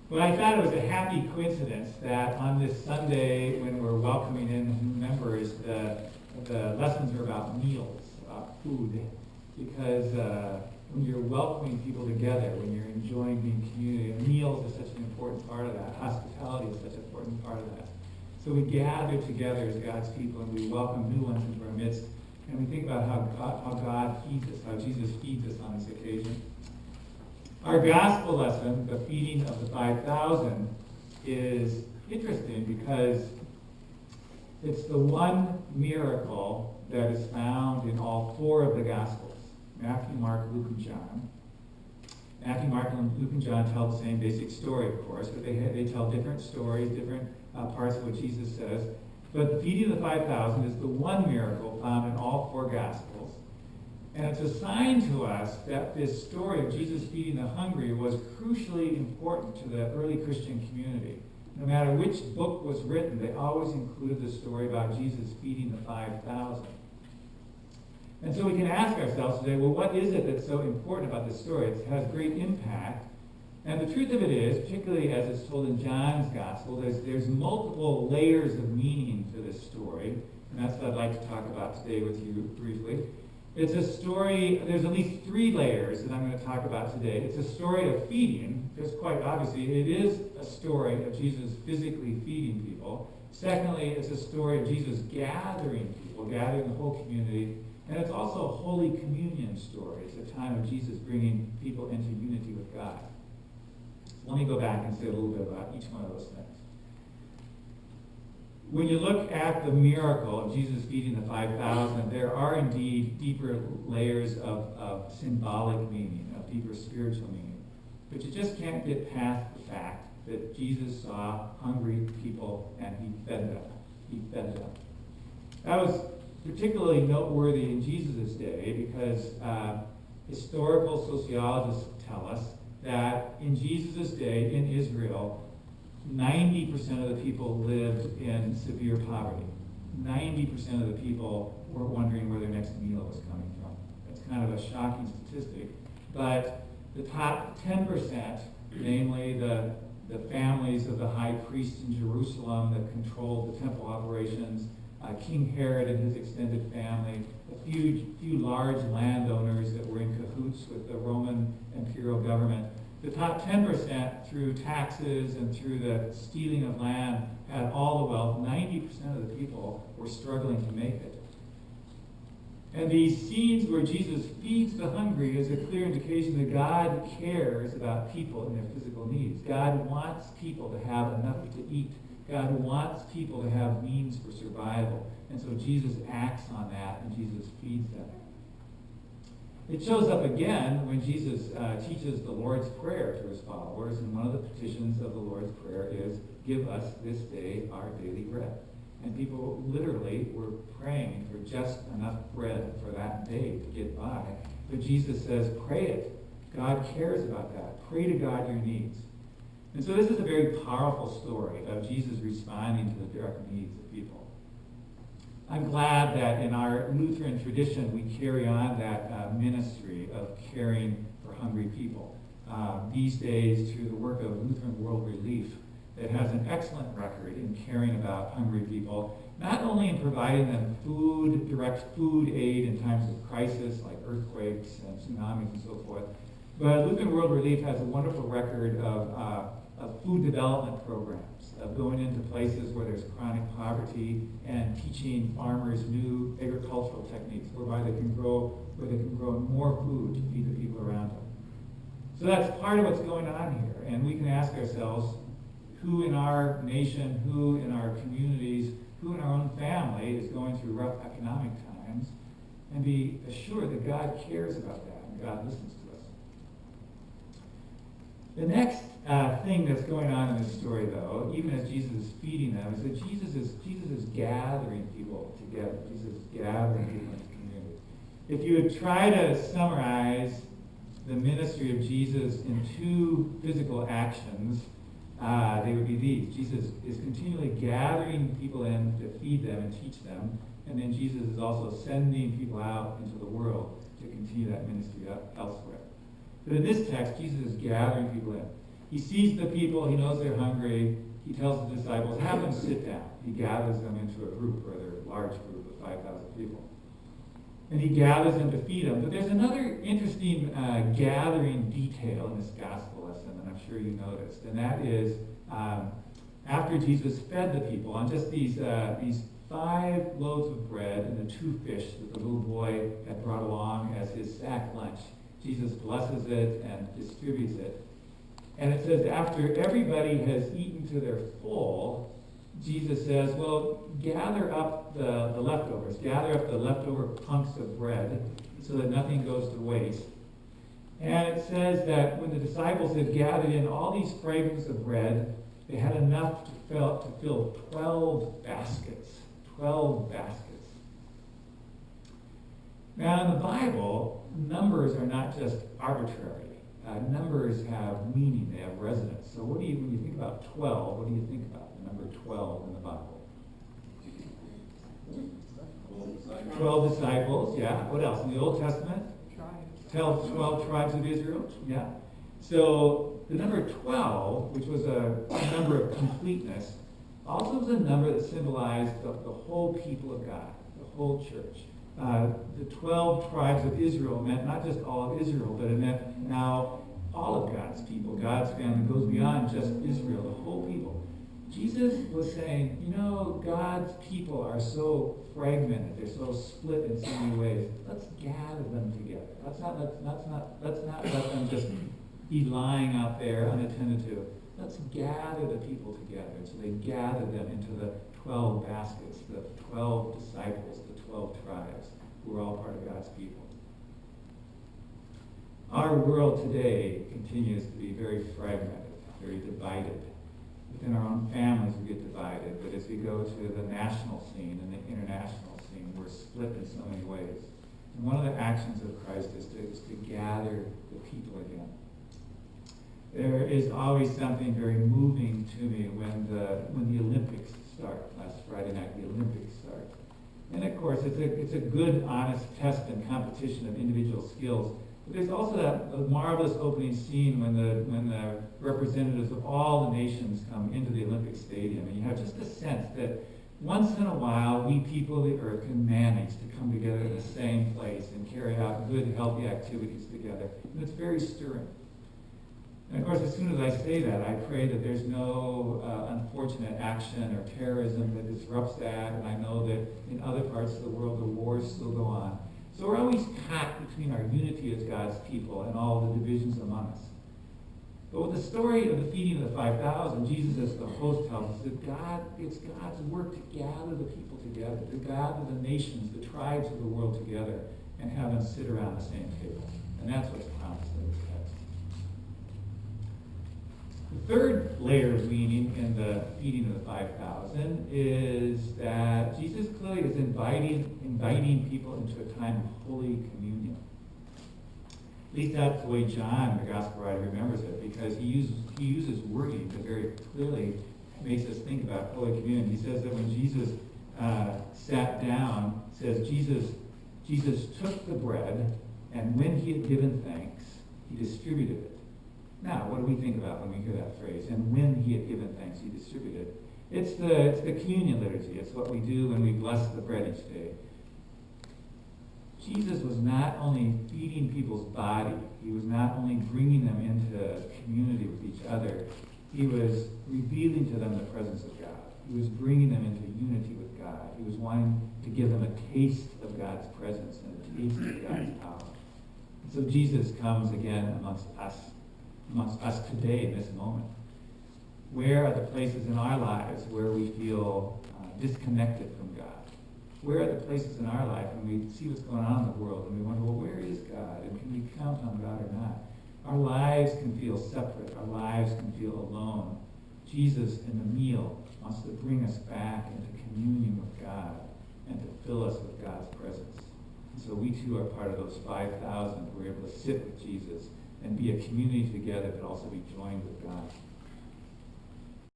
But I thought it was a happy coincidence that on this Sunday, when we're welcoming in new members, the lessons are about meals, about food, because when you're welcoming people together, when you're enjoying being community, meals is such an important part of that. Hospitality is such an important part of that. So we gather together as God's people, and we welcome new ones into our midst, and we think about how God feeds us, how Jesus feeds us on this occasion. Our gospel lesson, the feeding of the 5,000, is interesting because it's the one miracle that is found in all four of the gospels: Matthew, Mark, Luke, and John. Matthew, Mark, Luke, and John tell the same basic story, of course, but they tell different stories, different parts of what Jesus says. But the feeding of the 5,000 is the one miracle found in all four gospels. And it's a sign to us that this story of Jesus feeding the hungry was crucially important to the early Christian community. No matter which book was written, they always included the story about Jesus feeding the 5,000. And so we can ask ourselves today, well, what is it that's so important about this story? It has great impact. And the truth of it is, particularly as it's told in John's gospel, there's multiple layers of meaning to this story. And that's what I'd like to talk about today with you briefly. It's a story, there's at least three layers that I'm going to talk about today. It's a story of feeding, because quite obviously it is a story of Jesus physically feeding people. Secondly, it's a story of Jesus gathering people, gathering the whole community. And it's also a Holy Communion story. It's a time of Jesus bringing people into unity with God. Let me go back and say a little bit about each one of those things. When you look at the miracle of Jesus feeding the 5,000, there are indeed deeper layers of symbolic meaning, of deeper spiritual meaning. But you just can't get past the fact that Jesus saw hungry people and he fed them. He fed them. That was particularly noteworthy in Jesus' day because historical sociologists tell us that in Jesus' day in Israel, 90% of the people lived in severe poverty. 90% of the people were wondering where their next meal was coming from. That's kind of a shocking statistic. But the top 10%, namely the families of the high priest in Jerusalem that controlled the temple operations, King Herod and his extended family, a few large landowners that were in cahoots with the Roman imperial government. The top 10%, through taxes and through the stealing of land, had all the wealth. 90% of the people were struggling to make it. And these scenes where Jesus feeds the hungry is a clear indication that God cares about people and their physical needs. God wants people to have enough to eat. God wants people to have means for survival. And so Jesus acts on that and Jesus feeds them. It shows up again when Jesus teaches the Lord's Prayer to his followers, and one of the petitions of the Lord's Prayer is, "Give us this day our daily bread." And people literally were praying for just enough bread for that day to get by. But Jesus says, pray it. God cares about that. Pray to God your needs. And so this is a very powerful story of Jesus responding to the direct needs of people. I'm glad that in our Lutheran tradition we carry on that ministry of caring for hungry people. These days, through the work of Lutheran World Relief, that has an excellent record in caring about hungry people, not only in providing them food, direct food aid in times of crisis like earthquakes and tsunamis and so forth, but Lutheran World Relief has a wonderful record of food development programs, of going into places where there's chronic poverty and teaching farmers new agricultural techniques whereby they can grow more food to feed the people around them. So that's part of what's going on here, and we can ask ourselves, who in our nation, who in our communities, who in our own family is going through rough economic times, and be assured that God cares about that and God listens to us. The next thing that's going on in this story, though, even as Jesus is feeding them, is that Jesus is gathering people together. Jesus is gathering people into community. If you would try to summarize the ministry of Jesus in two physical actions, they would be these. Jesus is continually gathering people in to feed them and teach them, and then Jesus is also sending people out into the world to continue that ministry elsewhere. But in this text, Jesus is gathering people in. He sees the people, he knows they're hungry. He tells the disciples, have them sit down. He gathers them into a group, or a large group of 5,000 people. And he gathers them to feed them. But there's another interesting gathering detail in this gospel lesson that I'm sure you noticed, and that is after Jesus fed the people on just these 5 loaves of bread and the 2 fish that the little boy had brought along as his sack lunch, Jesus blesses it and distributes it. And it says after everybody has eaten to their full, Jesus says, well, gather up the leftovers. Gather up the leftover hunks of bread so that nothing goes to waste. And it says that when the disciples had gathered in all these fragments of bread, they had enough to fill 12 baskets. 12 baskets. Now in the Bible, numbers are not just arbitrary. Numbers have meaning, they have resonance. So when you think about 12, what do you think about the number 12 in the Bible? 12 disciples, yeah. What else? In the Old Testament? 12 tribes of Israel, yeah. So the number 12, which was a number of completeness, also was a number that symbolized the whole people of God, the whole church. The 12 tribes of Israel meant not just all of Israel, but it meant now all of God's people. God's family goes beyond just Israel, the whole people. Jesus was saying, you know, God's people are so fragmented, they're so split in so many ways. Let's gather them together. Let's not let them just be lying out there unattended to. Let's gather the people together. So they gathered them into the 12 baskets, the 12 disciples, the 12 tribes, who are all part of God's people. Our world today continues to be very fragmented, very divided. Within our own families we get divided, but as we go to the national scene and the international scene, we're split in so many ways. And one of the actions of Christ is to gather the people again. There is always something very moving to me when the Olympics start. Last Friday night, the Olympics start. And of course, it's a good, honest test and competition of individual skills. But there's also that marvelous opening scene when the representatives of all the nations come into the Olympic Stadium, and you have just a sense that once in a while, we people of the earth can manage to come together in the same place and carry out good, healthy activities together. And it's very stirring. And of course, as soon as I say that, I pray that there's no unfortunate action or terrorism that disrupts that, and I know that in other parts of the world, the wars still go on. So we're always caught between our unity as God's people and all the divisions among us. But with the story of the feeding of the 5,000, Jesus as the host tells us that it's God's work to gather the people together, to gather the nations, the tribes of the world together, and have them sit around the same table. And that's what's promised in this text. The third layer of meaning in the feeding of the 5,000 is that Jesus clearly is inviting people into a time of holy communion. At least that's the way John, the gospel writer, remembers it, because he uses wording that very clearly makes us think about holy communion. He says that when Jesus sat down, says Jesus took the bread, and when he had given thanks, he distributed it. Now, what do we think about when we hear that phrase? And when he had given thanks, he distributed it. It's the communion liturgy. It's what we do when we bless the bread each day. Jesus was not only feeding people's body, he was not only bringing them into community with each other, he was revealing to them the presence of God. He was bringing them into unity with God. He was wanting to give them a taste of God's presence and a taste of God's power. And so Jesus comes again amongst us today in this moment. Where are the places in our lives where we feel disconnected from God? Where are the places in our life when we see what's going on in the world and we wonder, well, where is God? And can we count on God or not? Our lives can feel separate. Our lives can feel alone. Jesus in the meal wants to bring us back into communion with God and to fill us with God's presence. And so we too are part of those 5,000 who are able to sit with Jesus and be a community together, but also be joined with God.